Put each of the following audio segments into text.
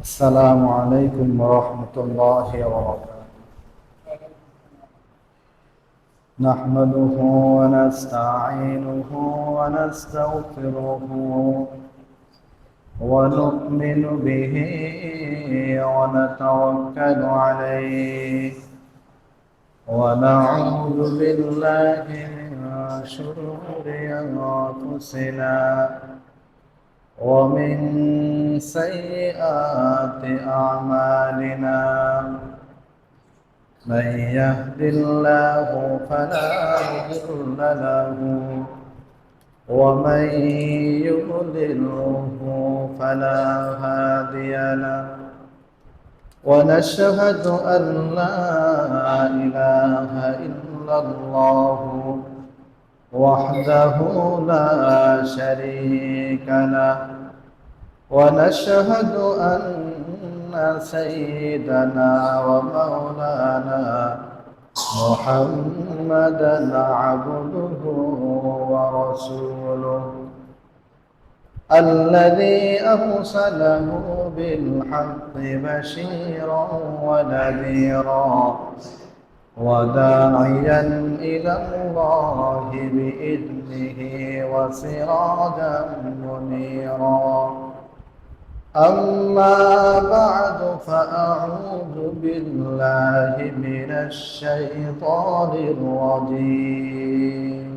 السلام عليكم ورحمة الله وبركاته. نحمده ونستعينه ونستغفره ونؤمن به ونتوكل عليه ونعوذ بالله من شرور أنفسنا ومن سيئات أعمالنا. من يهد الله فلا مضل له ومن يضلله فلا هادي له. ونشهد أن لا إله إلا الله وحده لا شريك له. ونشهد أن سيدنا ومولانا محمدا عبده ورسوله الذي أرسله بالحق بشيرا ونذيرا وداعيا إلى الله بإذنه وسراجا منيرا. أما بعد فأعوذ بالله من الشيطان الرجيم.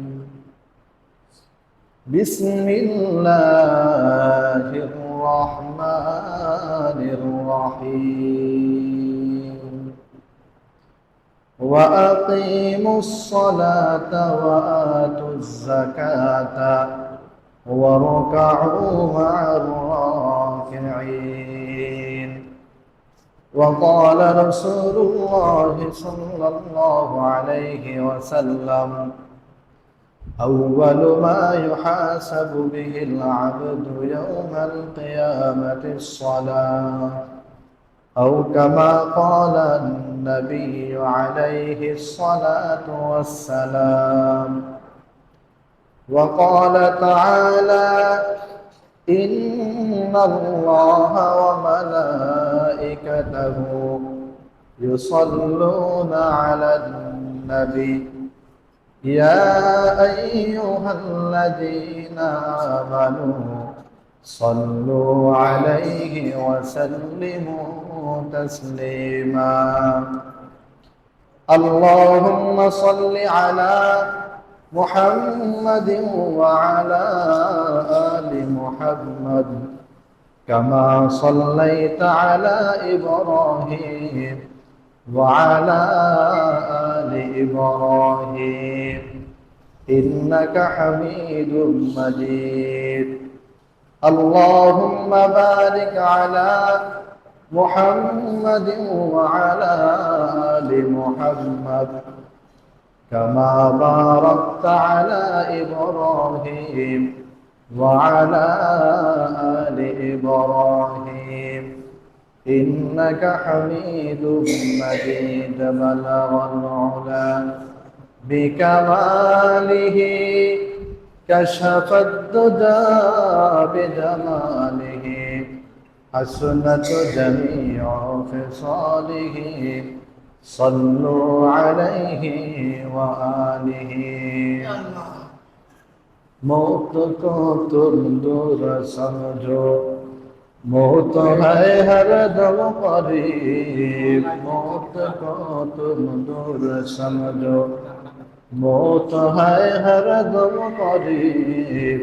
بسم الله الرحمن الرحيم. وأقيموا الصلاة وآتوا الزكاة واركعوا مع الراكعين. وقال رسول الله صلى الله عليه وسلم: أول ما يحاسب به العبد يوم القيامة الصلاة، أو كما قال النبي عليه الصلاة والسلام. وقال تعالى: إن الله وملائكته يصلون على النبي يا أيها الذين آمنوا صلوا عليه وسلموا تسليما. اللهم صل على محمد وعلى آل محمد كما صليت على إبراهيم وعلى آل إبراهيم إنك حميد مجيد. اللهم بارك على محمد وعلى آل محمد كما باركت على إبراهيم وعلى آل إبراهيم إنك حميد مجيد. بلغ العلا بكماله كشف الدجى بجماله حسنت جميع خصاله صلوا عليه وآله. मौत को तुम दूर समझो, मौत है हर दम करीब। मौत को तुम दूर समझो, मौत है हर दम करीब।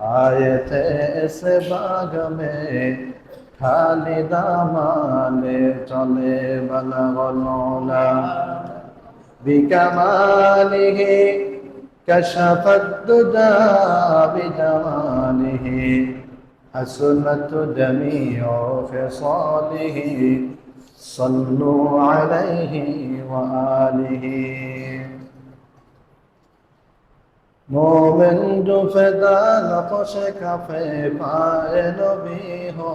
आए थे इस बाग में खाली दामाने चले। बलगल उला बिकमालिह كشف الدجى بجماله حسنت جميع خصاله صلوا عليه وآله. मोमिन जो फिदा नक़्श कफ़े पाए नबी हो,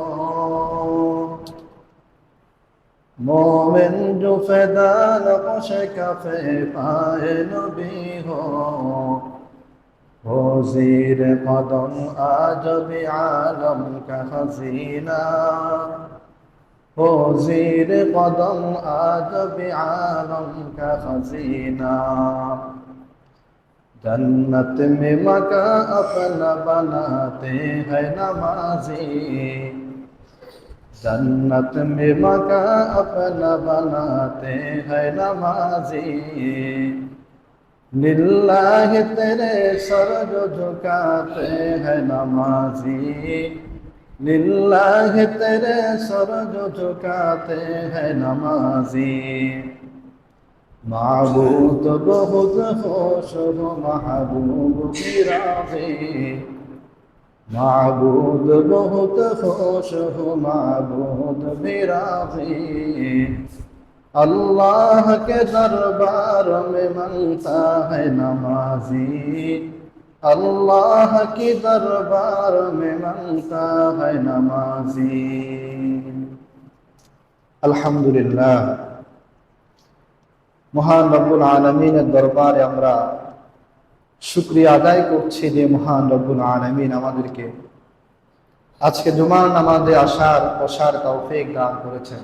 मोमिन जो फिदा नक़्श कफ़े पाए नबी हो ज़ीर कदम आज भी आलम का खजीना। हो ज़ीर कदम आज भी आलम का खजीना। जन्नत में मका अपना बनाते हैं नमाजी, जन्नत में मका अपना बनाते हैं नमाजी। लिल्लाह तेरे सर जो झुकाते हैं नमाजी, लिल्लाह तेरे सर जो झुकाते हैं नमाजी। माबूद बहुत खुश हो महबूब की राज़ी, माबूद बहुत खुश हो महबूब भी राज़ी। अल्लाह के दरबार में मांगता है नमाजी, अल्लाह के दरबार में मांगता है नमाजी। अल्हम्दुलिल्लाह, মহান রব্বুল আলামিনের দরবারে আমরা শুকরিয়া আদায় করছি যে মহান রব্বুল আলামিন আমাদেরকে আজকে জুমার নামাজে আসার বসার তৌফিক দান করেছেন,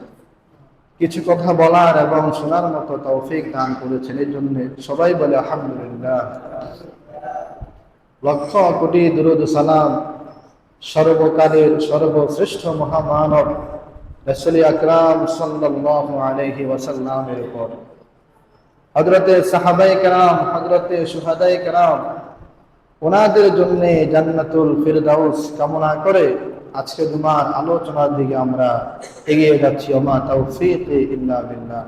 কিছু কথা বলার এবং শোনার মতো তৌফিক দান করেছেন। এই জন্য সবাই বলে আলহামদুলিল্লাহ। লক্ষ কোটি দুরূদ সালাম সর্বকালের সর্বশ্রেষ্ঠ মহামানব রাসূল আকরাম সাল্লাল্লাহু আলাইহি ওয়াসাল্লামের উপর, হযরতে সাহাবায়ে কেরাম, হযরতে শুহাদায়ে কেরাম, ওনাদের জন্য জান্নাতুল ফিরদাউস কামনা করে আজকে জুমার আলোচনার দিকে আমরা এগিয়ে যাচ্ছি। ওমা তাওফীকি ইল্লা বিল্লাহ।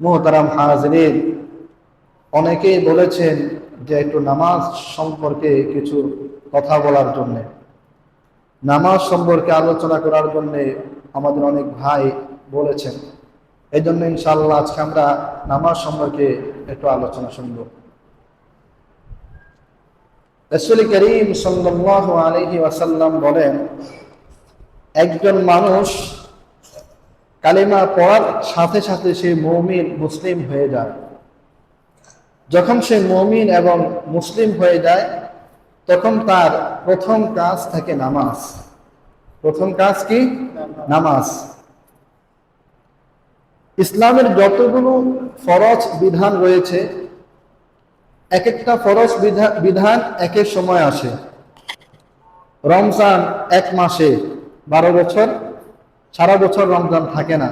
মুহতারাম হাজিরিন, অনেকেই বলেছেন যে একটু নামাজ সম্পর্কে কিছু কথা বলার জন্য, নামাজ সম্পর্কে আলোচনা করার জন্য আমাদের অনেক ভাই বলেছেন। এই জন্য ইনশাআল্লাহ আজকে আমরা নামাজ সম্পর্কে একটু আলোচনা শুনব। রাসূল করিম সাল্লাল্লাহু আলাইহি ওয়াসাল্লাম বলেন, একজন মানুষ কালিমা পড়ার সাথে সাথে সে মুমিন মুসলিম হয়ে যায়। যখন সে মুমিন এবং মুসলিম হয়ে যায় তখন তার প্রথম কাজ থাকে নামাজ। প্রথম কাজ কি? নামাজ। ইসলামের যতগুলো ফরজ বিধান রয়েছে, এক একটা ফরজ বিধান এক এক সময় আসে। রমজান এক মাসে 12 বছর, সারা বছর রমজান থাকে না।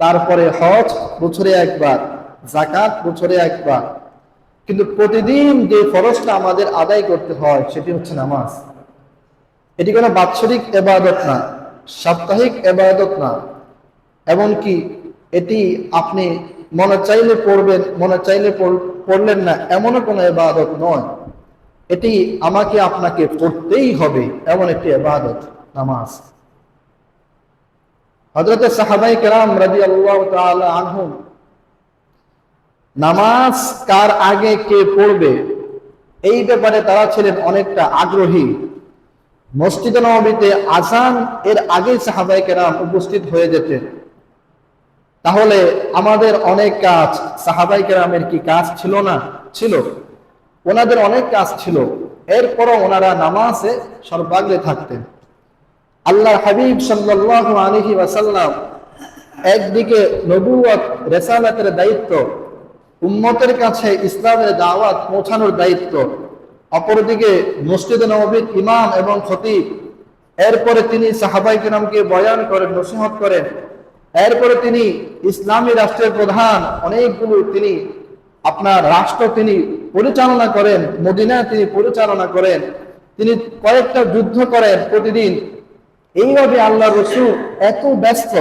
তারপরে হজ বছরে একবার, যাকাত বছরে একবার। কিন্তু প্রতিদিন যে ফরজটা আমাদের আদায় করতে হয় সেটি হচ্ছে নামাজ। এটি কোনো বাৎসরিক ইবাদত না, সাপ্তাহিক ইবাদত না, এমনকি এটি আপনি মনে চাইলে পড়বেন, মনে চাইলে পড়লেন না, এমনও কোনো ইবাদত নয়। এটি আমাকে আপনাকে পড়তেই হবে, এমন একটি ইবাদত নামাজ। হযরত সাহাবায়ে কেরাম রাদিয়াল্লাহু তাআলা আনহুম নামাজ কার আগে কে পড়বে এই ব্যাপারে তারা ছিলেন অনেকটা আগ্রহী। মসজিদে নববীতে আযান এর আগে সাহাবায়ে কেরাম উপস্থিত হয়ে যেতেন। তাহলে আমাদের অনেক কাজ, সাহাবায়ে কেরামের কি কাজ ছিল না? ছিল, ওনাদের অনেক কাজ ছিল। এরপরও ওনারা নামাজে সর্বাগ্রে থাকতেন। আল্লাহর হাবিব সাল্লাল্লাহু আলাইহি ওয়াসাল্লাম একদিকে নবুয়ত রিসালাতের দায়িত্ব, উম্মতের কাছে ইসলামের দাওয়াত পৌঁছানোর দায়িত্ব, অপরদিকে মসজিদে নববীর ইমাম এবং খতিব। এরপরে তিনি সাহাবায়ে কেরামকে বয়ান করেন, নসিহত করেন। এরপরে তিনি ইসলামী রাষ্ট্রের প্রধান, অনেকগুলো তিনি আপনার রাষ্ট্র তিনি পরিচালনা করেন, মদিনায় তিনি পরিচালনা করেন, তিনি কয়েকটা যুদ্ধ করেন প্রতিদিন। এইভাবে আল্লাহ রাসূল এত ব্যস্ত,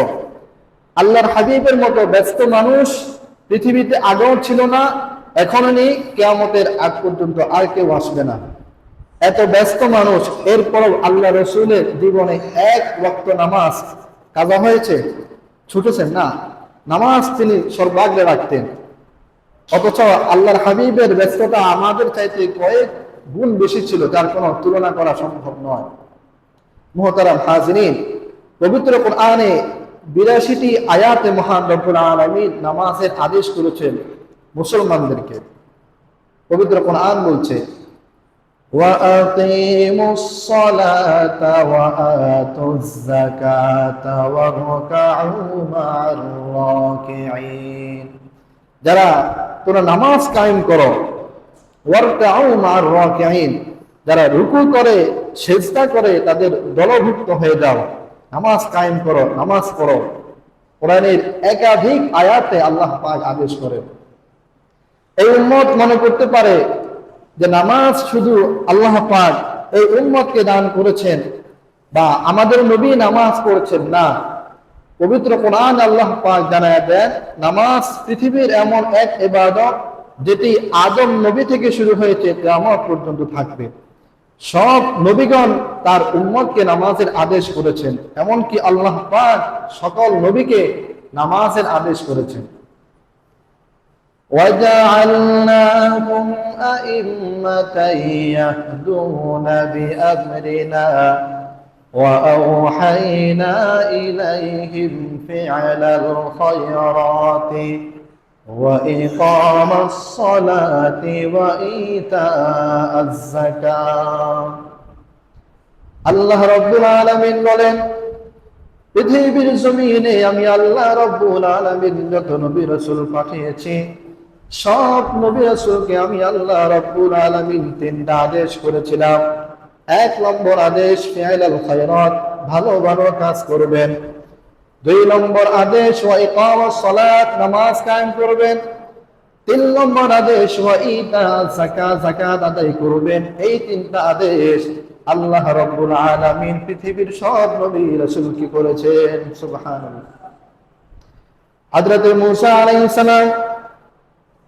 আল্লাহর হাবিবের মতো ব্যস্ত মানুষ পৃথিবীতে আগেও ছিল না, এখনো নেই, কিয়ামতের আগ পর্যন্ত আর কেউ আসবে না। এত ব্যস্ত মানুষ, এরপরও আল্লাহ রাসূলের জীবনে এক ওয়াক্ত নামাজ কাজা হয়েছে? ছুটেছেন না, নামাজ তিনি সর্বাগ্রে রাখতেন। অথচ আল্লাহর হাবিবের ব্যস্ততা আমাদের চাইতে কয়েক গুণ বেশি ছিল, যার কোনো তুলনা করা সম্ভব নয়। মুহতারাম হাজিরিন, পবিত্র কোরআনে 82টি আয়াতে মহান রব্বুল আলামিন নামাজের আদেশ করেছেন মুসলমানদেরকে। পবিত্র কোরআন বলছে, وأقيموا الصلاة وآتوا الزكاة واركعوا مع الراكعين যারা তোমরা নামাজ কায়েম করো ওয়ারকাউ মা'আর রাকিঈন যারা রুকু করে সিজদা করে তাদের দলভুক্ত হয়ে যাও নামাজ কায়েম করো নামাজ পড়ো কোরআনের একাধিক আয়াতে আল্লাহ পাক আদেশ করেন এই উম্মত মনে করতে পারে যে নামাজ শুধু আল্লাহ পাক এই উম্মতকে দান করেছেন বা আমাদের নবী নামাজ পড়ছেন না পবিত্র কোরআন আল্লাহ পাক জানায় দেন নামাজ পৃথিবীর এমন এক ইবাদত যেটি আদম নবী থেকে শুরু হয়েছে কিয়ামত পর্যন্ত থাকবে সব নবীগণ তার উম্মতকে নামাজের আদেশ করেছেন এমনকি আল্লাহ পাক সকল নবীকে নামাজের আদেশ করেছেন وَجَعَلْنَاهُمْ أَئِمَّةً يَهْدُونَ بِأَمْرِنَا وَأَوْحَيْنَا إِلَيْهِمْ فِعْلَ الْخَيْرَاتِ وَإِقَامَ الصَّلَاةِ وَإِيتَاءَ الزَّكَاةِ আল্লাহ রাব্বুল আলামিন বলেন পৃথিবীর জমিনে আমি আল্লাহ রাব্বুল আলামিন যত নবী রাসূল পাঠিয়েছি সব নবী রাসূলকে আমি আল্লাহ রাব্বুল আলামিন তিনটা আদেশ করেছিলাম এক নম্বর আদেশ ফিআলাল খায়রাত ভালো ভালো কাজ করবেন দুই নম্বর আদেশ ওয়া ইকামাস সালাত নামাজ কায়েম করবেন তিন নম্বর আদেশ ওয়া ইতা যাকাত যাকাত আদায় করবেন এই তিনটা আদেশ আল্লাহ রাব্বুল আলামিন পৃথিবীর সব নবী রাসূলকে করেছেন সুবহানাল্লাহ হযরত মূসা আলাইহিস সালাম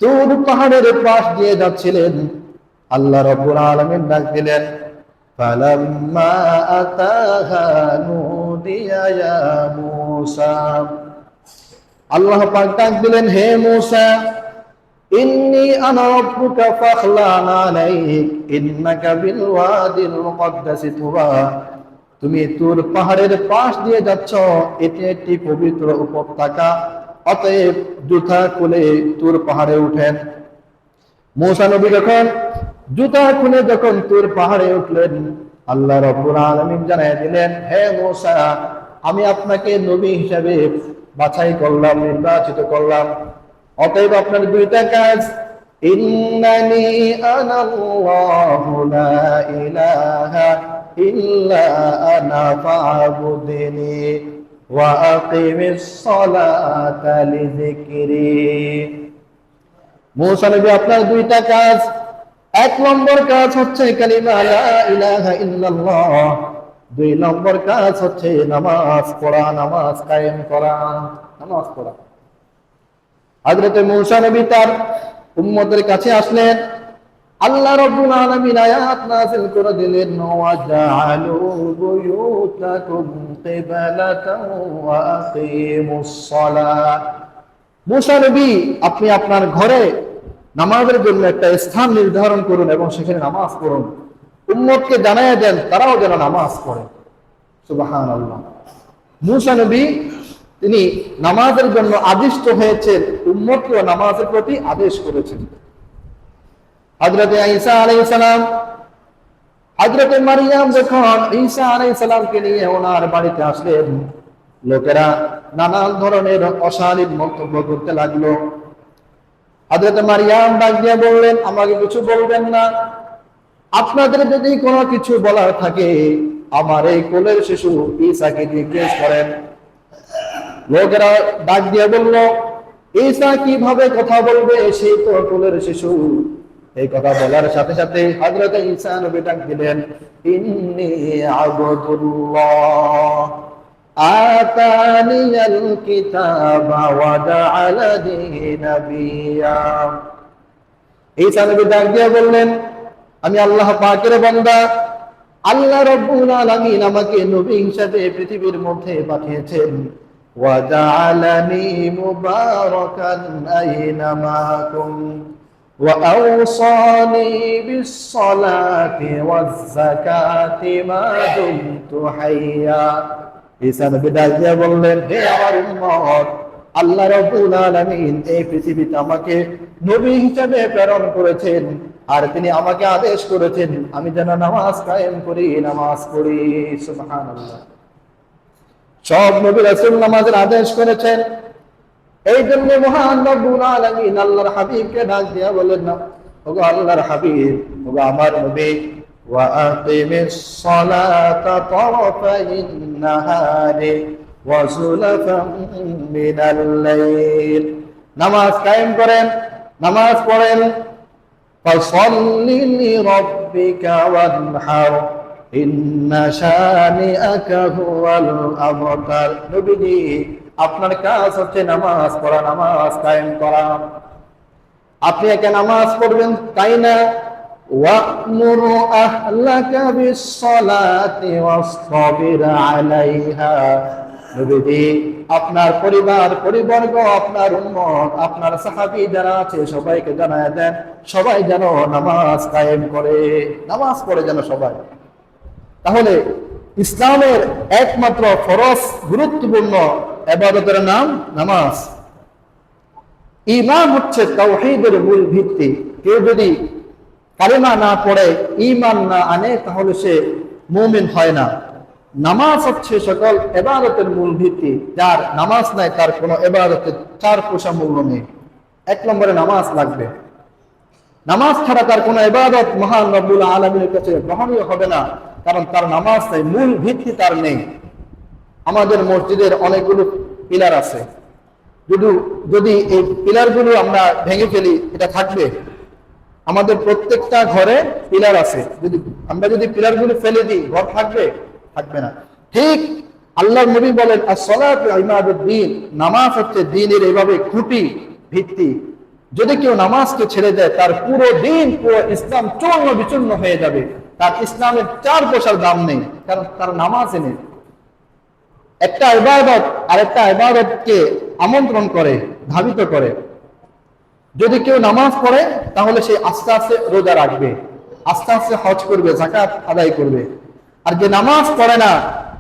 তুর পাহাড়ের পাশ দিয়ে যাচ্ছিলেন আল্লাহ রাব্বুল আলামিন ডাক দিলেন ফালাম্মা আতাহা নুদিয়া ইয়া মূসা আল্লাহ পাক ডাক দিলেন হে মূসা ইন্নী আনা রাব্বুকা ফাখলান আলাইক ইন্নাকা বিল ওয়াদিল মুকদ্দাসি তুবা তুমি তুর পাহাড়ের পাশ দিয়ে যাচ্ছ এটি একটি পবিত্র উপত্যকা অতএব জুতা খুলে তুর পাহাড়ে উঠেন মূসা নবী যখন জুতা খুলে যখন তুর পাহাড়ে উঠলেন আল্লাহ রাব্বুল আলামিন জানায় দিলেন হে মূসা আমি আপনাকে নবী হিসেবে বাছাই করলাম নির্বাচিত করলাম অতএব আপনার দুইটা কাজ ইন্নানি আনাল্লাহু লা ইলাহা ইল্লা আনা ফা'বুদনি ওয়া আকিমিস সালাতা লিযিকরি মূসা নবী আপনার দুইটা কাজ এক নম্বর কাজ হচ্ছে কালিমা লা ইলাহা ইল্লাল্লাহ দুই নম্বর কাজ হচ্ছে নামাজ পড়া নামাজ কায়েম করা নামাজ পড়া হযরত মূসা নবী তার উম্মতের কাছে আসলেন আল্লাহ রাব্বুল আলামিন আয়াত নাযিল করে দিলেন ওয়াজআলু বুয়ুতাকুম কিবলাতান ওয়া আকিমুস সালাত মূসা নবী আপনি আপনার ঘরে নামাজের জন্য একটা স্থান নির্ধারণ করুন এবং সেখানে নামাজ পড়ুন উম্মতকে জানায়া দেন তারাও যেন নামাজ পড়ে সুবহানাল্লাহ মূসা নবী তিনি নামাজের জন্য আদিষ্ট হয়েছেন উম্মতকে নামাজের প্রতি আদেশ করেছেন হযরত ঈসা আলাইহিস সালাম হযরত মারইয়াম যখন ঈসা আলাইহিস সালামকে নিয়ে ওনার বাড়িতে আসলেন লোকেরা নানান ধরনের অশালীন মন্তব্য করতে লাগলো হযরত মারইয়াম ডাক দিয়ে বললেন আমাকে কিছু বলবেন না আপনাদের যদি কোনো কিছু বলার থাকে আমার এই কোলের শিশু ঈসাকে জিজ্ঞেস করেন লোকেরা ডাক দিয়ে বলল ঈসা কিভাবে কথা বলবে সেই তো কোলের শিশু এই কথা বলার সাথে সাথে হযরত ঈসা নবী ডাক দিলেন ইন্নী আবদুল্লাহ আতানিয়াল কিতাবা ওয়া জাআলানি নাবিয়্যা ঈসা নবী ডাক দিয়ে বললেন আমি আল্লাহ পাকের বান্দা আল্লাহ রাব্বুল আলামিন আমাকে নবী হিসেবে পৃথিবীর মধ্যে পাঠিয়েছেন ওয়া জাআলানি মুবারাকান আইনামা কুনতু ওয়া আওসানি বিস সালাতি ওয়াজ যাকাতি মা দুমতু হাইয়া ঈসা নবী ডাক দিয়ে বললেন হে আমার উম্মত আল্লাহ রাব্বুল আলামিন এই পৃথিবীতে আমাকে নবী হিসেবে প্রেরণ করেছেন আর তিনি আমাকে আদেশ করেছেন আমি যেন নামাজ কায়েম করি, নামাজ পড়ি। সুবহানাল্লাহ। সব নবী রাসূল নামাজের আদেশ করেছেন। এই জন্য মহান রব্বুল আলামিন আল্লাহর হাবিবকে ডাক দিয়া বলেন, না ওগো আল্লাহর হাবিব, ওগো আমার নবী, ওয়া আকিমিস সালাতা তারাফাইন নাহারি ওয়া যুলাফাম মিনাল লাইল, নামাজ কায়েম করেন, নামাজ পড়েন। ফাসাল্লি লিরাব্বিকা ওয়ানহার ইন্না শানিআকা হুয়াল আবতার। নবীজি আপনার কাজ হচ্ছে নামাজ পড়া, নামাজ কায়েম করা। আপনি একা নামাজ পড়বেন তাই না, ওয়া'মুর আহলাকা বিস-সালাতি ওয়াসতাবির আলাইহা। নবীজি আপনার পরিবার পরিবর্গ, আপনার উম্মত, আপনার সাহাবী যারা আছে সবাইকে জানায় দেন সবাই যেন নামাজ কায়েম করে, নামাজ পড়ে যেন সবাই। তাহলে ইসলামের একমাত্র ফরজ গুরুত্বপূর্ণ ইবাদতের নাম নামাজ। ঈমান হচ্ছে তাওহীদের মূল ভিত্তি। কেউ যদি কালেমা না পড়ে, ঈমান না আনে, তাহলে সে মুমিন হয় না। নামাজ হচ্ছে সকল ইবাদতের মূল ভিত্তি। যার নামাজ নাই তার কোনো ইবাদতের চার পয়সা মূল্য নেই। এক নম্বরে নামাজ লাগবে। নামাজ ছাড়া তার কোনো ইবাদত মহান রব্বুল আলামিনের কাছে গ্রহণীয় হবে না, কারণ তার নামাজ নাই, মূল ভিত্তি তার নেই। আমাদের মসজিদের অনেকগুলো পিলার আছে, যদি এই পিলারগুলো আমরা ভেঙে ফেলি এটা থাকবে? আমাদের প্রত্যেকটা ঘরে পিলার আছে, যদি পিলারগুলো ফেলে দিই ঘর থাকবে? থাকবে না। ঠিক আল্লাহর নবী বলেন as-সালাতু ইমাদুদ্দিন, নামাজ হচ্ছে দ্বীনের এইভাবে খুঁটি, ভিত্তি। যদি কেউ নামাজকে ছেড়ে দেয় তার পুরো দিন, পুরো ইসলাম চূর্ণ বিচূর্ণ হয়ে যাবে। তার ইসলামের চার পয়সার দাম নেই, কারণ তার নামাজ নেই। একটা ইবাদত আরেকটা ইবাদতকে আমন্ত্রণ করে, ধাবিত করে। যদি কেউ নামাজ পড়ে তাহলে সে আস্তে আস্তে রোজা রাখবে, আস্তে আস্তে হজ করবে, যাকাত আদায় করবে। আর যে নামাজ পড়ে না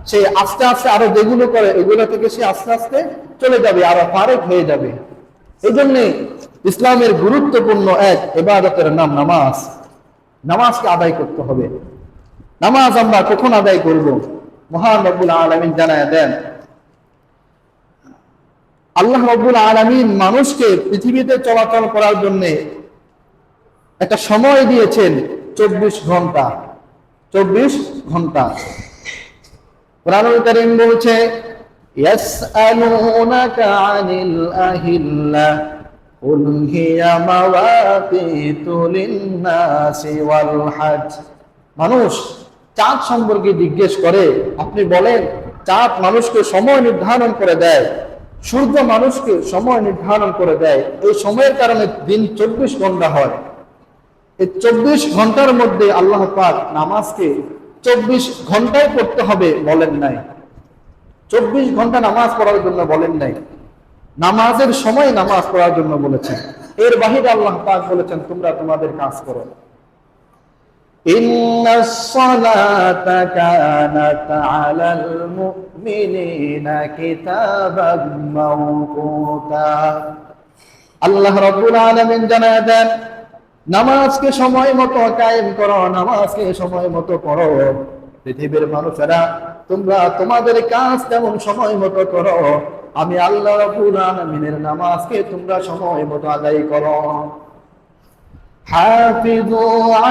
সে আস্তে আস্তে আরো যেগুলো করে এগুলো থেকে সে আস্তে আস্তে চলে যাবে, আরো ফারেক হয়ে যাবে। এই জন্য ইসলামের গুরুত্বপূর্ণ এক ইবাদতের নাম নামাজ। নামাজকে আদায় করতে হবে। নামাজ আমরা কখন আদায় করব? মহান রব্বুল আলামিন জানায় দেন, আল্লাহ রব্বুল আলামিন মানুষকে পৃথিবীতে চলাচল করার জন্য একটা সময় দিয়েছেন 24 ঘন্টা। 24 ঘন্টা। কুরআনুল কারীম বলছে ইয়াসআলুনাকা আনিল আহিল্লাহ কুল হিয়া মাওয়াকিতু লিন-নাসি ওয়াল হজ। মানুষ চাঁদ সম্পর্কে জিজ্ঞেস করে, আপনি বলেন চাঁদ মানুষকে সময় নির্ধারণ করে দেয়, সূর্য মানুষকে সময় নির্ধারণ করে দেয়। এই সময়ের কারণে দিন 24 ঘন্টা হয়। এই 24 ঘন্টার মধ্যে আল্লাহ পাক নামাজকে 24 ঘন্টায় পড়তে হবে বলেন নাই। 24 ঘন্টা নামাজ পড়ার জন্য বলেন নাই, নামাজের সময় নামাজ পড়ার জন্য বলেছেন। এর বাহিরে আল্লাহ পাক বলেছেন তোমরা তোমাদের কাজ করো। ইন্নাস সালাতা কানাত আলাল মুমিনিনা কিতাবাম মাওকুতা। আল্লাহ রাব্বুল আলামিন জানায় দেন নামাজকে সময় মতো কায়েম করো, নামাজকে সময় মতো পড়ো। পৃথিবীর মানুষেরা তোমরা তোমাদের কাজ তেমন সময় মতো করো, আমি আল্লাহ রাব্বুল আলামিনের নামাজকে তোমরা সময় মতো আদায় করো। হাফিজু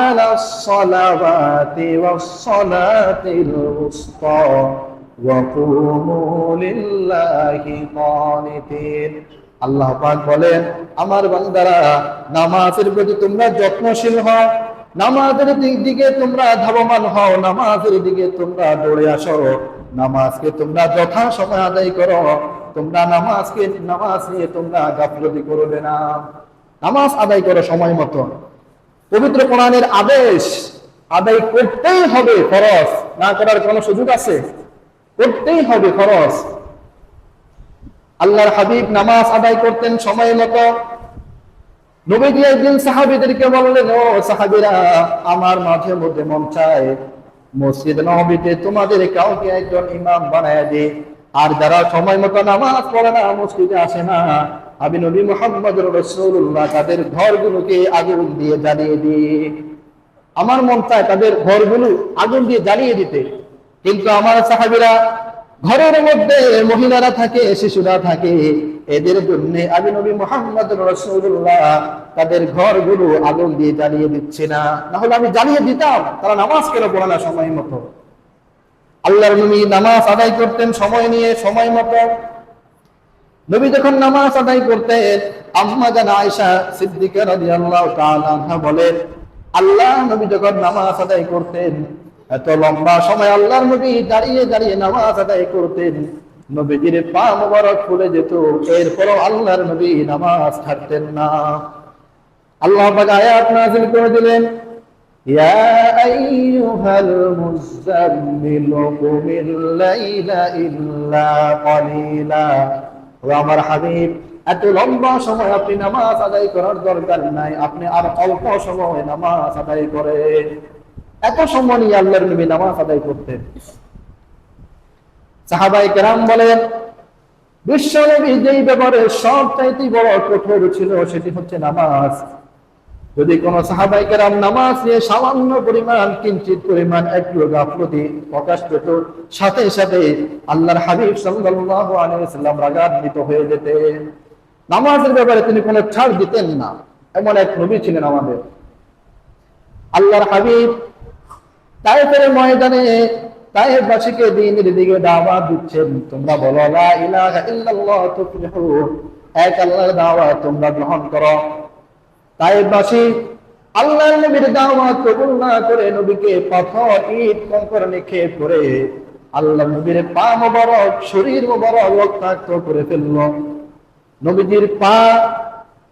আলাস সালাওয়াতি ওয়াস সালাতিল উসতা ওয়া কুমু লিল্লাহি কানিতিন। আল্লাহ পাক বলেন আমার বান্দারা নামাজের প্রতি তোমরা যত্নশীল হও, নামাজের দিকে তোমরা ধাবমান হও, নামাজের দিকে তোমরা দৌড়ে আসো, নামাজকে তোমরা যথা সময় আদায় করো। তোমরা নামাজ নিয়ে তোমরা গাফলতি করবে না, নামাজ আদায় করো সময় মতো। পবিত্র কোরআনের আদেশ আদায় করতেই হবে, ফরজ, না করার কোনো সুযোগ আছে? করতেই হবে, ফরজ। আল্লাহর হাবিব নামাজ আদায় করতেন সময় মতো। নবীজি একদিন সাহাবীদেরকে বললেন, ও সাহাবীরা, আমার মাঝে মধ্যে মন চায় মসজিদ নববীতে তোমাদের কাউকে একজন ইমাম বানায় দিই, আর যারা সময় মতো নামাজ পড়ে না, মসজিদে আসে না, আমি নবী মুহাম্মদুর রাসূলুল্লাহ তাদের ঘরগুলোকে আগুন দিয়ে জ্বালিয়ে দিই। আমার মন চায় তাদের ঘরগুলো আগুন দিয়ে জ্বালিয়ে দিতে, কিন্তু আমার সাহাবীরা ঘরের মধ্যে মহিলারা থাকে, শিশুরা থাকে, এদের জন্য আমি নবী মুহাম্মদুর রাসূলুল্লাহ তাদের ঘরগুলো আগুন দিয়ে জ্বালিয়ে দিচ্ছে না। না হলে আমি জ্বালিয়ে দিতাম, তারা নামাজ কেন পড়ে না সময় মতো। আল্লাহর নবী নামাজ আদায় করতেন সময় নিয়ে, সময় মতো। নবী যখন নামাজ আদায় করতেন, আম্মা জান আয়েশা সিদ্দিকা রাদিয়াল্লাহু তাআলা আনহা বলেন, আল্লাহ নবী যখন নামাজ আদায় করতেন, এত লম্বা সময় আল্লাহর নবী দাঁড়িয়ে দাঁড়িয়ে নামাজ আদায় করতেন, নবীজির পা মোবারক ফুলে যেত, এরপরও আল্লাহর নবী নামাজ ছাড়তেন না। আল্লাহ পাক আয়াত নাযিল করে দিলেন, ইয়া আইয়ুহাল মুযাম্মিল কুমিল লাইলা ইল্লা কালিলা। ও আমার হাবিব, এত লম্বা সময় আপনি নামাজ আদায় করার দরকার নাই, আপনি আর অল্প সময় নামাজ আদায় করেন। এত সময় নিয়ে আল্লাহর নবী নামাজ আদায় করতেন। সাহাবায়ে কেরাম বলেন, বিশ্ব নবী যেই ব্যাপারে সবচাইতে বড় কঠোর ছিল সেটি হচ্ছে নামাজ। যদি কোন সাহাবায়ে কেরাম নামাজ নিয়ে সামান্য পরিমাণ, কিঞ্চিত পরিমাণ একটু গাফলতি প্রকাশ পেত, সাথে সাথে আল্লাহর হাবিব সাল্লাল্লাহু আলাইহি ওয়াসাল্লাম রাগান্বিত হয়ে যেতেন। নামাজের ব্যাপারে তিনি কোনো ছাড় দিতেন না, এমন এক নবী ছিলেন আমাদের। আল্লাহর হাবিব তায়েফের ময়দানে তায়েফবাসীকে দ্বীনের দিকে দাওয়াত দিচ্ছেন, তোমরা বলো লা ইলাহা ইল্লাল্লাহ তুফলিহু, এক আল্লাহর দাওয়াত তোমরা গ্রহণ করো। তায়েফবাসী আল্লাহর নবীর দাওয়াত কবুল না করে নবীকে পাথর, ইট, কংকর নিক্ষেপ করে আল্লাহর নবীর পা মোবারক, শরীর মোবারক রক্তাক্ত করে ফেলল। নবীজির পা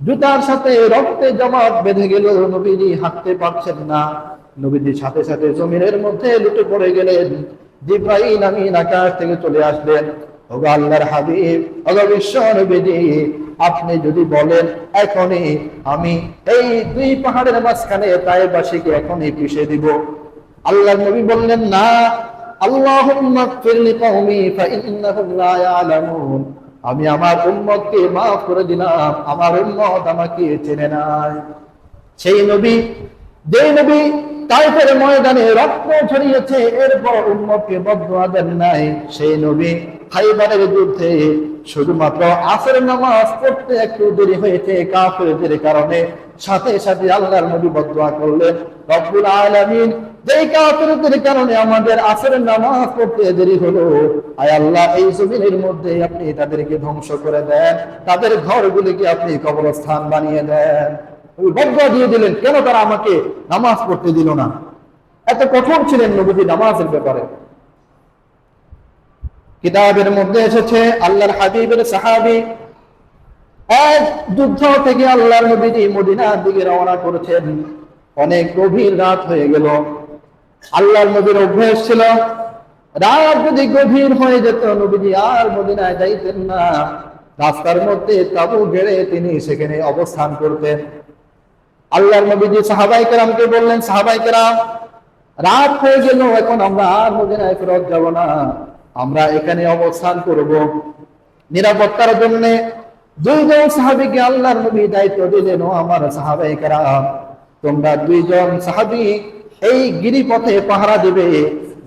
জুতার সাথে রক্তে জমাট বেঁধে গেল, নবীজি হাঁটতে পারছেন না। নবীজি সাথে সাথে জমিনের মধ্যে লুটে পড়ে গেলেন। জিবরাইল আমিন আকাশ থেকে চলে আসলেন, ওগো আল্লাহর হাবিব, ওগো বিশ্ব নবীজি, আপনি যদি বলেন এখনই আমি এই দুই পাহাড়ের মাঝখানে তায়েফবাসীকে এখনই পিষে দিব। আল্লাহর নবী বললেন, না, আল্লাহুম্মা গফির লিকাওমি ফাইন্নাহুম লা ইয়ালামুন, আমি আমার উম্মতকে মাফ করে দিলাম, আমার উম্মত আমাকে চেনে নাই। সেই নবী, যেই নবী তায়েফের ময়দানে রক্ত ছড়িয়েছে, এরপর উম্মতকে বদদুয়া দেন নাই, সেই নবী খাইবারের যুদ্ধে শুধুমাত্র আসরের নামাজ পড়তে একটু দেরি হয়েছে কাফেরদের কারণে, সাথে সাথে আল্লাহর নবী বদদুয়া করলেন, রব্বুল আলামিন, যেই কাফেরদের কারণে আমাদের আসরের নামাজ পড়তে দেরি হলো, আয় আল্লাহ, এই জমিনের মধ্যে আপনি তাদেরকে ধ্বংস করে দেন, তাদের ঘরগুলিকে আপনি কবরস্থান বানিয়ে দেন। বদদুয়া দিয়ে দিলেন, কেন তারা আমাকে নামাজ পড়তে দিল না। এত কঠোর ছিলেন নবীজি নামাজের ব্যাপারে। কিতাবের মধ্যে এসেছে, আল্লাহর হাবিবের সাহাবী এক যুদ্ধ থেকে আল্লাহর নবীজি মদিনার দিকে রওনা করেছেন। অনেক গভীর রাত হয়ে গেল। আল্লাহর নবীর অভ্যাস ছিল, রাত যদি গভীর হয়ে যেত নবীজি আর মদিনায় যাইতেন না, রাস্তার মধ্যে তাঁবু গেড়ে তিনি সেখানে অবস্থান করতেন। আল্লাহর নবীজি সাহাবায়ে কেরামকে বললেন, সাহাবায়ে কেরাম, রাত হয়ে গেল, এখন আমরা আর মদিনায় ফেরত যাব না, আমরা এখানে অবস্থান করব। নিরাপত্তার জন্য দুইজন সাহাবীকে আল্লাহর নবী দায়িত্ব দিলেন, ও আমার সাহাবায়ে কেরাম, তোমরা দুইজন সাহাবী এই গিরিপথে পাহারা দিবে,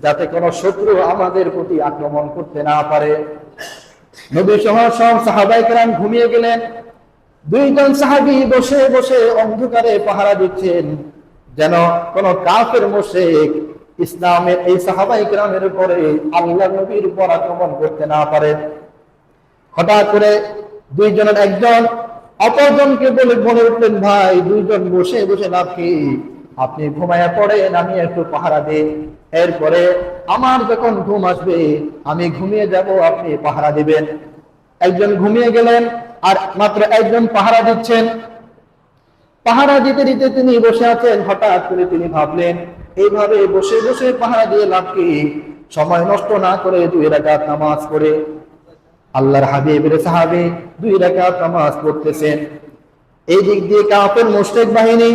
যাতে কোনো শত্রু আমাদের প্রতি আক্রমণ করতে না পারে। নবী সহ সব সাহাবায়ে কেরাম ঘুমিয়ে গেলেন। দুইজন সাহাবী বসে বসে অন্ধকারে পাহারা দিচ্ছেন, যেন কোন কাফের মুশরিক ইসলামের এই সাহাবায়ে কেরামের উপরে, আল্লাহর নবীর উপর আক্রমণ করতে না পারে। হঠাৎ করে দুইজনের একজন অপরজনকে বলে উঠলেন, ভাই, দুইজন বসে বসে লাভ কি, আপনি ঘুমায়া পড়েন, আমি একটু পাহারা দিই, এরপরে আমার যখন ঘুম আসবে আমি ঘুমিয়ে যাব, আপনি পাহারা দিবেন। একজন ঘুমিয়ে গেলেন, আর মাত্র একজন পাহারা দিচ্ছেন। পাহারা দিতে দিতে তিনি বসে আছেন। হঠাৎ করে তিনি ভাবলেন, এইভাবে বসে বসে পাহারা দিয়ে লাভ কি, সময় নষ্ট না করে 2 রাকাত নামাজ পড়ে। আল্লাহর হাবিবের সাহাবী 2 রাকাত নামাজ পড়তেছেন। এই দিক দিয়ে কাফের মুশরিক বাহিনী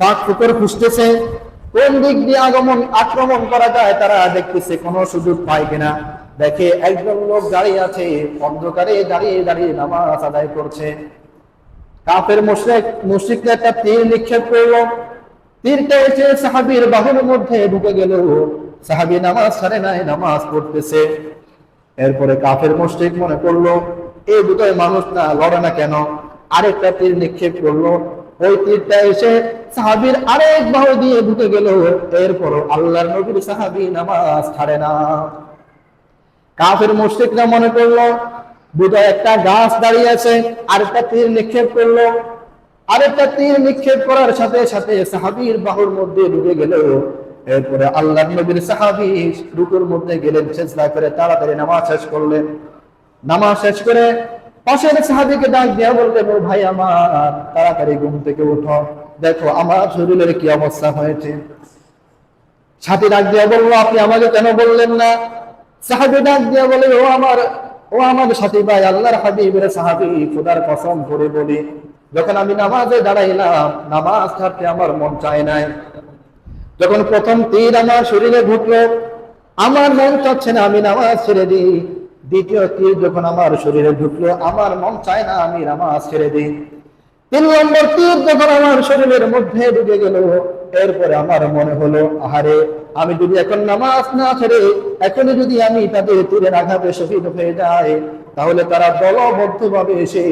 ফাঁক ফুকর খুঁজতেছে, কোন দিক দিয়ে আক্রমণ করা যায় তারা দেখতেছে, কোনো সুযোগ পায় কিনা। দেখে একজন লোক দাঁড়িয়ে আছে, অন্ধকারে দাঁড়িয়ে দাঁড়িয়ে নামাজ আদায় করছে। কাফের মুশরিকরা একটা তীর নিক্ষেপ করলো। তীরটা এসে সাহাবীর বাহুর মধ্যে ঢুকে গেল। সাহাবী নামাজ ছাড়ে নাই, নামাজ পড়তেছে। এরপরে কাফের মুশরিক মনে করলো এই দুটোই মানুষ না, লড়ে না কেন। আরেকটা তীর নিক্ষেপ করলো। ওই তীরটা এসে সাহাবীর আরেক বাহু দিয়ে ঢুকে গেল। এরপর আল্লাহর নবীর সাহাবী নামাজ ছাড়ে না। কাফের মুশরিকরা মনে করলো বোধহয় একটা গাছ দাঁড়িয়ে আছে, আরেকটা তীর নিক্ষেপ করলো। আরেকটা তীর নিক্ষেপ করার সাথে সাথে সাহাবীর বাহুর মধ্যে ঢুকে গেল। এরপরে আল্লাহর নবীর সাহাবী রুকুর মধ্যে গেলেন, সিজদা করে তাড়াতাড়ি নামাজ শেষ করলেন। নামাজ শেষ করে পাশের সাহাবীকে ডাক দিয়া বললেন, ও ভাই আমার, তাড়াতাড়ি ঘুম থেকে উঠো, দেখো আমার শরীরের কি অবস্থা হয়েছে। সাথী ডাক দিয়া বললো, আপনি আমাকে কেন বললেন না? সাহাবী ডাক দিয়া বলে, ও আমার সাথী ভাই, আল্লাহর হাবিবের সাহাবী, খোদার কসম করে বলি, যখন আমি নামাজে দাঁড়াইলাম, নামাজ ছাড়তে আমার মন চায় নাই। যখন প্রথম তীর আমার শরীরে ঢুকলো, আমার মন চাচ্ছে না আমি নামাজ ছেড়ে দিই। দ্বিতীয় তীর যখন আমার শরীরে ঢুকলো, আমার মন চায় না আমি নামাজ ছেড়ে দিই। 3 নম্বর তীর যখন আমার শরীরের মধ্যে ঢুকে গেল, এরপরে আমার মনে হলো, আহারে, আমি যদি এখন নামাজ না ছেড়ে এখনই যদি আমি তাদের তীরের আঘাতে শহীদ হয়ে যাই, তাহলে তারা দলবদ্ধভাবে এসে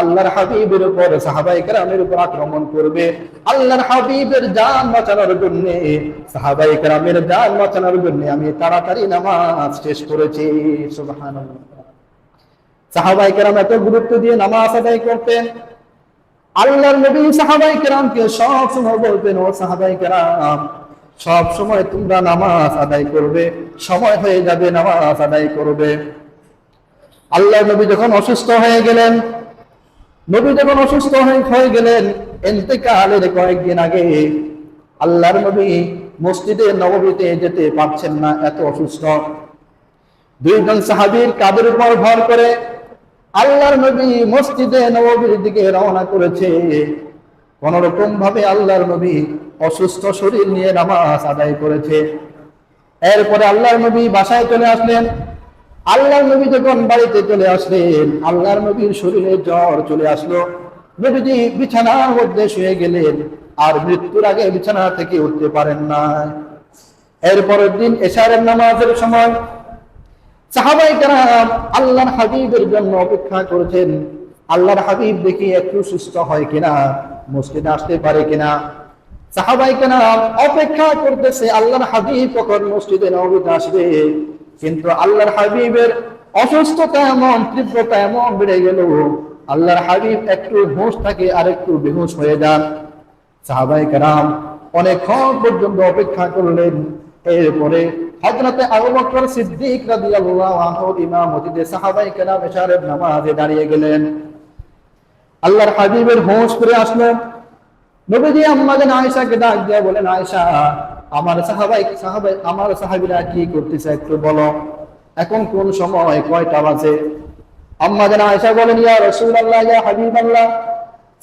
আল্লাহর হাবিবের উপর, সাহাবায়ে কেরামের উপর আক্রমণ করবে। আল্লাহর হাবিবের জান বাঁচানোর জন্য, সাহাবায়ে কেরামের জান বাঁচানোর জন্য আমি তাড়াতাড়ি নামাজ শেষ করেছি। সুবহানাল্লাহ। সাহাবায়ে কেরাম এত গুরুত্ব দিয়ে নামাজ আদায় করতেন। আল্লাহর নবী সাহাবায়ে কেরামকে সব সময় বলতেন, ও সাহাবায়ে কেরাম, সব সময় তোমরা নামাজ আদায় করবে, সময় হয়ে যাবে নামাজ আদায় করবে। আল্লাহর নবী যখন অসুস্থ হয়ে গেলেন, ইন্তেকালের কয়েকদিন আগে, আল্লাহর নবী মসজিদে নববীতে যেতে পারছেন না, এত অসুস্থ। 2 জন সাহাবীর কাঁধের উপর ভর করে আল্লাহর নবী মসজিদে নববীর দিকে রওনা করেছে। কোন রকম ভাবে আল্লাহর নবী অসুস্থ শরীর নিয়ে নামাজ আদায় করেছে। এরপরে আল্লাহর নবী বাসায় চলে আসলেন। আল্লাহর নবী যখন বাড়িতে চলে আসলেন, আল্লাহর নবীর শরীরে জ্বর চলে আসলো। নবীজি বিছানার মধ্যে শুয়ে গেলেন, আর মৃত্যুর আগে বিছানা থেকে উঠতে পারেন না। এরপরের দিন এশারের নামাজের সময় সাহাবায়ে কেরাম আল্লাহর হাবিবের জন্য অপেক্ষা করেছেন। আল্লাহর হাবিব দেখি একটু সুস্থ হয় কিনা, মসজিদে আসতে পারে কিনা। সাহাবায়ে কেরাম অপেক্ষা করতেছে আল্লাহর হাবিব কখন মসজিদে নববীতে আসবে। কিন্তু আল্লাহর হাবিবের অসুস্থতা এমন, তীব্রতা এমন বেড়ে গেল, আল্লাহর হাবিব একটু হুঁশ থাকে আর একটু বেহুশ হয়ে যান। সাহাবায়ে কেরাম অনেকক্ষণ পর্যন্ত অপেক্ষা করলেন। এরপরে হযরতে আবু বকর সিদ্দিক রাদিয়াল্লাহু আনহুর ইমামতিতে সাহাবায়ে কেরাম এশারের নামাজে দাঁড়িয়ে গেলেন। আল্লাহর হাবিবের হুঁশ ফিরে আসলো। নবীজি আম্মা জান আয়েশাকে ডাক দিয়ে বলেন, আয়েশা, আমার সাহাবীরা কি করতেছে একটু বলো, এখন কোন সময়, কয়টা বাজে? আম্মা জান আয়েশা বলেন, ইয়া রাসূলুল্লাহ, ইয়া হাবিবাল্লাহ,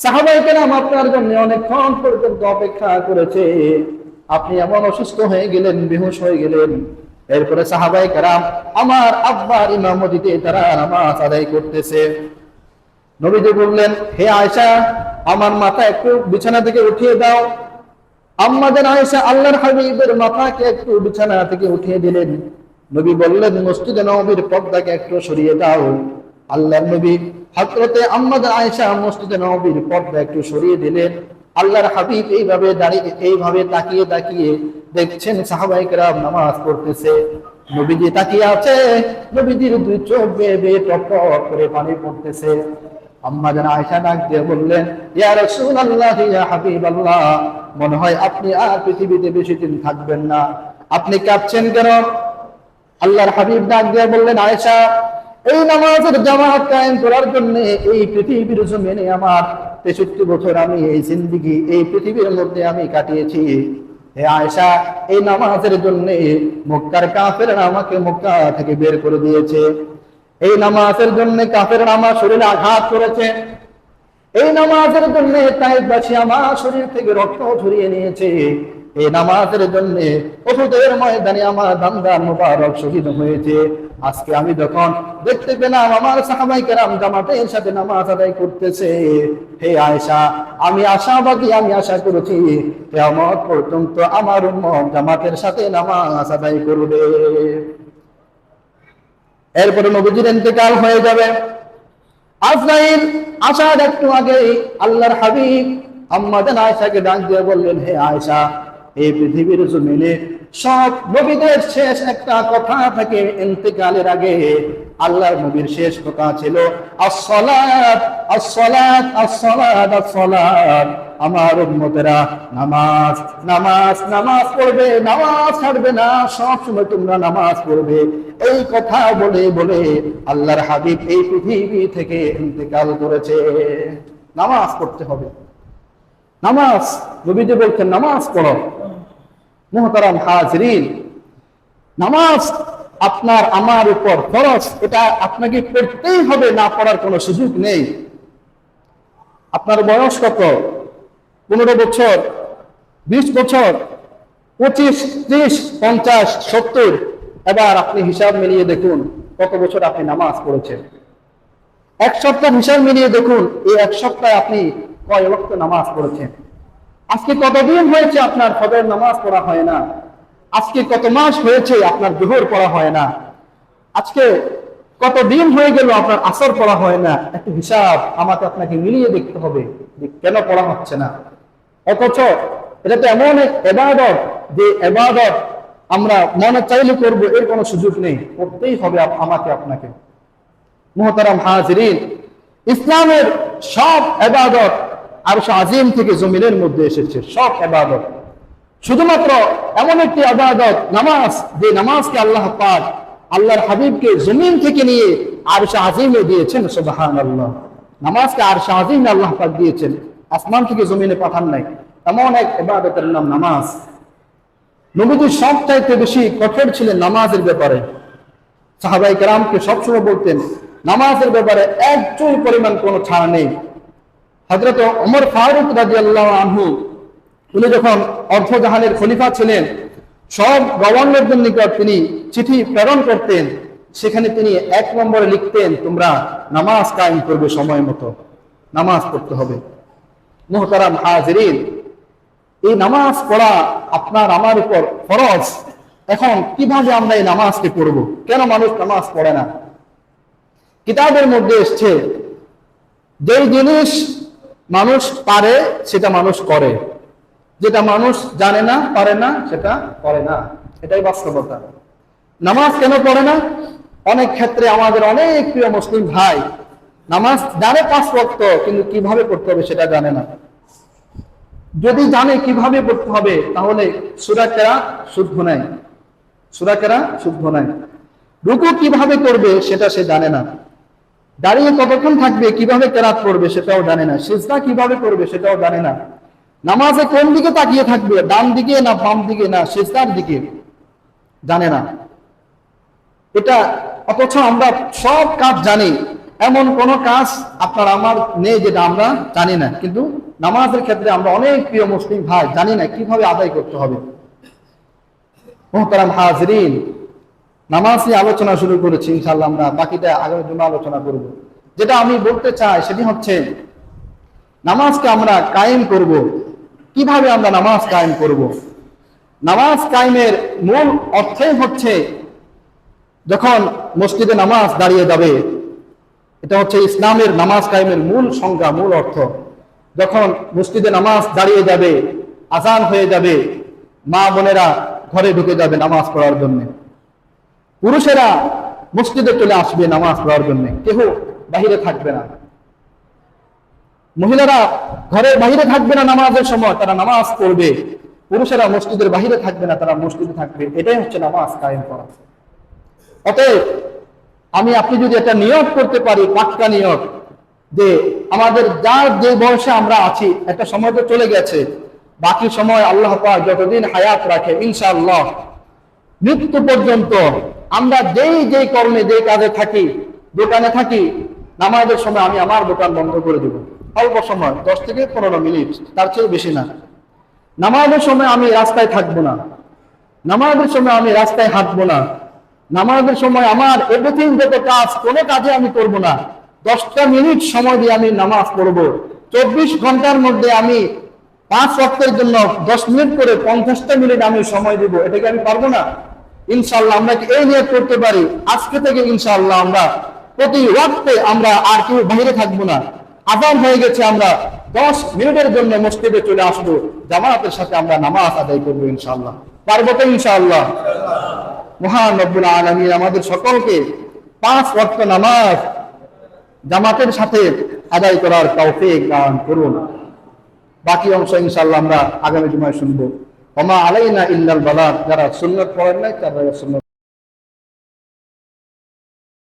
সাহাবায়ে কেরাম আপনার জন্য অনেকক্ষণ পর্যন্ত অপেক্ষা করেছে। আপনি এমন অসুস্থ হয়ে গেলেন, বেহুশ হয়ে গেলেন। এরপরে সাহাবায়ে কেরাম আমার আব্বার ইমামতিতে তারা নামাজ আদায় করতেছে। নবীজি বললেন, হে আয়েশা, আমার মাথা একটু বিছানা থেকে উঠিয়ে দাও। আম্মা জান আয়েশা আল্লাহর হাবিবের মাথাকে একটু বিছানা থেকে উঠিয়ে দিলেন। নবী বললেন, মসজিদে নববীর পর্দাকে একটু সরিয়ে দাও। আল্লাহর নবী হযরতে আম্মা জান আয়েশা মসজিদে নববীর পর্দা একটু সরিয়ে দিলেন। আল্লাহর হাবিব এইভাবে দাঁড়িয়ে, এইভাবে তাকিয়ে তাকিয়ে দেখছেন সাহাবায়ে কেরাম নামাজ পড়তেছে। নবীজি তাকিয়ে আছে, নবীজির 2 চোখ বেয়ে বেয়ে টপ টপ করে পানি পড়তেছে। আম্মা জান আয়েশা ডাক দিয়ে বললেন, ইয়া রাসূলুল্লাহ, ইয়া হাবিবাল্লাহ, মনে হয় আপনি আর পৃথিবীতে বেশি দিন থাকবেন না, আপনি কাঁদছেন কেন? আল্লাহর হাবিব ডাক দিয়ে বললেন, আয়েশা, এই নামাজের জামাত কায়েম করার জন্য এই পৃথিবীর জমিনে আমার 63 বছর আমি এই জিন্দেগি এই পৃথিবীর মধ্যে আমি কাটিয়েছি। হে আয়েশা, এই নামাজের জন্য মক্কার কাফেররা আমাকে মক্কা থেকে বের করে দিয়েছে। এই নামাজের জন্য কাফেররা আমার শরীরে আঘাত করেছে। এই নামাজের জন্য তায়েফবাসী আমার শরীর থেকে রক্ত ঝরিয়ে নিয়েছে। এই নামাজের জন্য উহুদের ময়দানে আমার দামদার মুবারক শহীদ হয়েছে। আজকে আমি যখন দেখতে পেলাম আমার সাহাবায়ে কেরাম জামাতের সাথে নামাজ আদায় করতেছে, হে আয়েশা, আমি আশাবাদী, আমি আশা করেছি কিয়ামত পর্যন্ত আমার উম্মত জামাতের সাথে নামাজ আদায় করবে। এরপরে নবীজির ইন্তেকাল হয়ে যাবে। আজরাইল আসার একটু আগেই আল্লাহর হাবিব আম্মা জান আয়েশাকে ডাক দিয়ে বললেন, হে আয়েশা, এই পৃথিবীর জমিনে সব নবীদের শেষ একটা কথা থাকে ইন্তেকালের আগে। আল্লাহর নবীর শেষ কথা ছিল আসসালাত আসসালাত আসসালাত আসসালাত। আমার উম্মতেরা নামাজ নামাজ নামাজ পড়বে, নামাজ ছাড়বে না, সব সময় তোমরা নামাজ পড়বে। এই কথা বলে বলে আল্লাহর হাবিব এই পৃথিবী থেকে ইন্তেকাল করেছে। নামাজ পড়তে হবে, নামাজ নবীজি বলছেন নামাজ পড়ো। মুহতারাম হাজরিন, নামাজ আপনার আমার উপর ফরজ, এটা আপনাকে পড়তেই হবে, না পড়ার কোনো সুযোগ নেই। আপনার বয়স কত? 15 বছর, 20 বছর, 25, 30, 50, 70। এবার আপনি হিসাব মিলিয়ে দেখুন কত বছর আপনি নামাজ পড়েছেন। এক সপ্তাহ হিসাব মিলিয়ে দেখুন এই এক সপ্তাহে আপনি কয় ওয়াক্ত নামাজ পড়েছেন। আজকে কতদিন হয়েছে আপনার ফজর নামাজ পড়া হয় না? আজকে কত মাস হয়েছে আপনার জোহর পড়া হয় না? আজকে কতদিন হয়ে গেল আপনার আসর পড়া হয় না? একটু হিসাব আমাকে আপনাকে মিলিয়ে দেখতে হবে যে কেন পড়া হচ্ছে না। অথচ এটা তো এমন এক ইবাদত, যে ইবাদত আমরা মনে চাইলে করব এর কোনো সুযোগ নেই, করতেই হবে আমাকে আপনাকে। মুহতারাম হাজিরিন, ইসলামের সব ইবাদত আরশ আজিম থেকে জমিনের মধ্যে এসেছে, সব ইবাদত। শুধুমাত্র এমন একটি ইবাদত নামাজ, যে নামাজকে আল্লাহ পাক আল্লাহর হাবিবকে জমিন থেকে নিয়ে আরশ আজিমে দিয়েছেন। সুবহানাল্লাহ, নামাজকে আরশ আজিমে আল্লাহ পাক দিয়েছেন, আসমান থেকে জমিনে পাঠান নাই। এমন এক ইবাদতের নাম নামাজ। নবীজি সবচাইতে বেশি কঠোর ছিলেন নামাজের ব্যাপারে। সাহাবায়ে কেরামকে সবসময় বলতেন নামাজের ব্যাপারে এক চুল পরিমাণ কোনো ছাড় নেই। হযরত ওমর ফারুক রাদিয়াল্লাহু আনহু, উনি যখন অর্ধজাহানের খলিফা ছিলেন, সব গভর্নরদের নিকট তিনি চিঠি প্রেরণ করতেন। সেখানে তিনি 1 নম্বরে লিখতেন, তোমরা নামাজ কায়েম করবে, সময় মতো নামাজ পড়তে হবে। মুহতারাম হাজিরিন, এই নামাজ পড়া আপনার আমার উপর ফরজ। এখন কিভাবে আমরা এই নামাজকে পড়ব? কেন মানুষ নামাজ পড়ে না? কিতাবের মধ্যে এসছে, যেই জিনিস মানুষ পারে সেটা মানুষ করে, যেটা মানুষ জানে না, পারে না, সেটা করে না। এটাই বাস্তবতা। নামাজ কেন পড়ে না? অনেক ক্ষেত্রে আমাদের অনেক প্রিয় মুসলিম ভাই নামাজ জানে 5 ওয়াক্ত, কিন্তু কিভাবে পড়তে হবে সেটা জানে না। যদি জানে কিভাবে পড়তে হবে, তাহলে সূরা কেরাত শুদ্ধ নাই, সূরা কেরাত শুদ্ধ নাই। রুকু কিভাবে করবে সেটা সে জানে না। দাঁড়িয়ে কতক্ষণ থাকবে, কিভাবে কেরাত পড়বে সেটাও জানে না। সিজদা কিভাবে করবে সেটাও জানে না। নামাজে কোন দিকে তাকিয়ে থাকবে, ডান দিকে না বাম দিকে না সিজদার দিকে, জানে না। এটা অথচ আমরা সব কাজ জানি। এমন কোন কাজ আপনার আমার নেই যেটা আমরা জানি না। কিন্তু নামাজের ক্ষেত্রে আমরা অনেক প্রিয় মুসলিম ভাই জানি না কিভাবে আদায় করতে হবে। মুহতারাম হাজিরিন, নামাজ নিয়ে আলোচনা শুরু করেছি, ইনশাআল্লাহ আমরা বাকিটা আগামী জন্য আলোচনা করব। যেটা আমি বলতে চাই সেটি হচ্ছে, নামাজকে আমরা কায়েম করব। কিভাবে আমরা নামাজ কায়েম করব? নামাজ কায়েমের মূল অর্থই হচ্ছে, যখন মসজিদে নামাজ দাঁড়িয়ে যাবে, এটা হচ্ছে ইসলামের নামাজ কায়েমের মূল সংজ্ঞা, মূল অর্থ। যখন মসজিদে নামাজ দাঁড়িয়ে যাবে, আযান হয়ে যাবে, মা বোনেরা ঘরে ঢুকে যাবে নামাজ পড়ার জন্য, পুরুষেরা মসজিদে চলে আসবে নামাজ পড়ার জন্য, কেউ বাহিরে থাকবে না। মহিলারা ঘরের বাহিরে থাকবে না নামাজের সময়, তারা নামাজ পড়বে। পুরুষেরা মসজিদের বাহিরে থাকবে না, তারা মসজিদে থাকবে। এটাই হচ্ছে নামাজ কায়েম করা। অতএব আপনি যদি একটা নিয়ত করতে পারি, পাক্কা নিয়ত, যে আমাদের যার যে বয়সে আমরা আছি, একটা সময় তো চলে গেছে, বাকি সময় আল্লাহ পাক যতদিন হায়াত রাখে ইনশাআল্লাহ মৃত্যু পর্যন্ত আমরা যেই কর্মে, যে কাজে থাকি, দোকানে থাকি, নামাজের সময় আমি আমার দোকান বন্ধ করে দেব। অল্প সময়, 10 থেকে 15 মিনিট, তার চেয়ে বেশি না। নামাজের সময় আমি রাস্তায় থাকবো না, নামাজের সময় আমি রাস্তায় হাঁটবো না, নামাজের সময় আমার এভরিথিং যত কাজ কোনো কাজে আমি করব না। 10টা মিনিট সময় দিয়ে আমি নামাজ পড়বো। 24 ঘন্টার মধ্যে আমি 5 ওয়াক্তের জন্য 10 মিনিট করে 50টা মিনিট আমি সময় দিব। এটাকে আমি পারবো না? ইনশাআল্লাহ আমরা কি এই নিয়ত করতে পারি? আজকে থেকে ইনশাআল্লাহ আমরা প্রতি ওয়াক্তে আমরা আর কেউ বাইরে থাকবো না। আযান হয়ে গেছে, আমরা 10 মিনিটের জন্য মসজিদে চলে আসবো, জামাতের সাথে আমরা নামাজ আদায় করবো ইনশাআল্লাহ। পারবো তো ইনশাআল্লাহ? মহান রব্বুল আলামিন আমাদের সকলকে 5 ওয়াক্ত নামাজ জামাতের সাথে আদায় করার তৌফিক দান করুন। বাকি অংশ ইনশাআল্লাহ আমরা আগামী জুমায় শুনবো। ওমা আলাইনা ইল্লাল বালাগ। যারা সুন্নাত পড়েন নাই তারা সুন্নাত